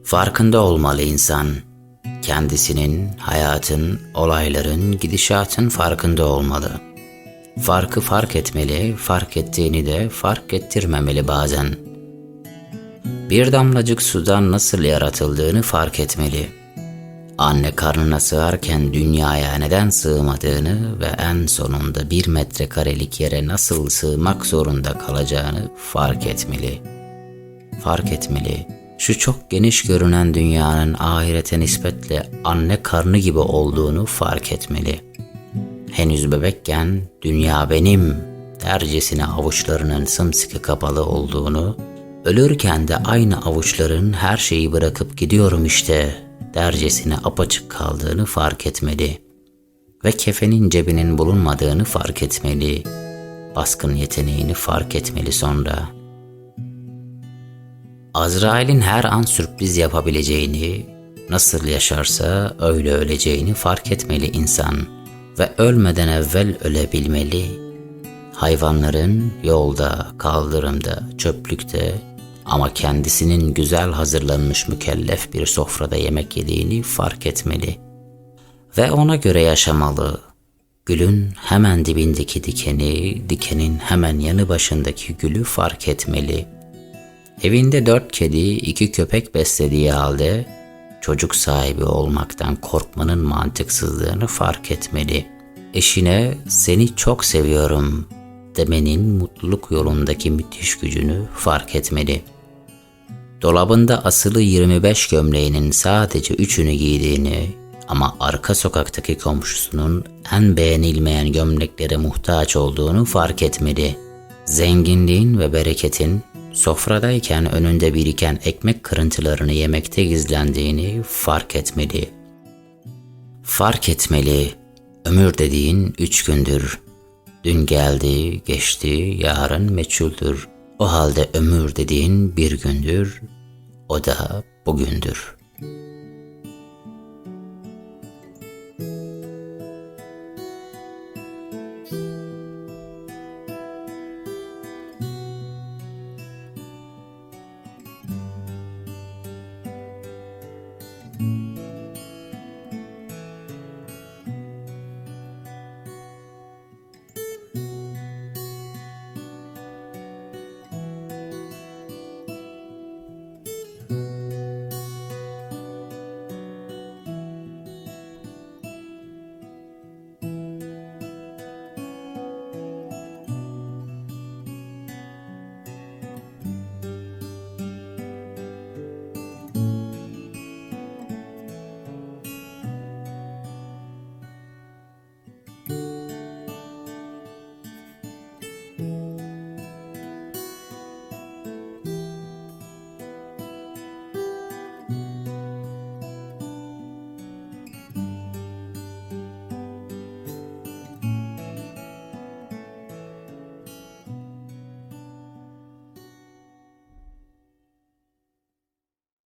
Farkında olmalı insan. Kendisinin, hayatın, olayların, gidişatın farkında olmalı. Farkı fark etmeli, fark ettiğini de fark ettirmemeli bazen. Bir damlacık sudan nasıl yaratıldığını fark etmeli. Anne karnına sığarken dünyaya neden sığmadığını ve en sonunda 1 metrekarelik yere nasıl sığmak zorunda kalacağını fark etmeli. Fark etmeli. Şu çok geniş görünen dünyanın ahirete nispetle anne karnı gibi olduğunu fark etmeli. Henüz bebekken dünya benim dercesine avuçlarının sımsıkı kapalı olduğunu, ölürken de aynı avuçların her şeyi bırakıp gidiyorum işte dercesine apaçık kaldığını fark etmeli. Ve kefenin cebinin bulunmadığını fark etmeli. Baskın yeteneğini fark etmeli sonra. Azrail'in her an sürpriz yapabileceğini, nasıl yaşarsa öyle öleceğini fark etmeli insan ve ölmeden evvel ölebilmeli. Hayvanların yolda, kaldırımda, çöplükte ama kendisinin güzel hazırlanmış mükellef bir sofrada yemek yediğini fark etmeli ve ona göre yaşamalı. Gülün hemen dibindeki dikeni, dikenin hemen yanı başındaki gülü fark etmeli. Evinde 4 kedi, 2 köpek beslediği halde çocuk sahibi olmaktan korkmanın mantıksızlığını fark etmeli. Eşine seni çok seviyorum demenin mutluluk yolundaki müthiş gücünü fark etmeli. Dolabında asılı 25 gömleğinin sadece 3'ünü giydiğini ama arka sokaktaki komşusunun en beğenilmeyen gömleklere muhtaç olduğunu fark etmeli. Zenginliğin ve bereketin sofradayken önünde biriken ekmek kırıntılarını yemekte gizlendiğini fark etmeli. Fark etmeli, ömür dediğin 3 gündür. Dün geldi, geçti, yarın meçhuldür. O halde ömür dediğin 1 gündür, o da bugündür.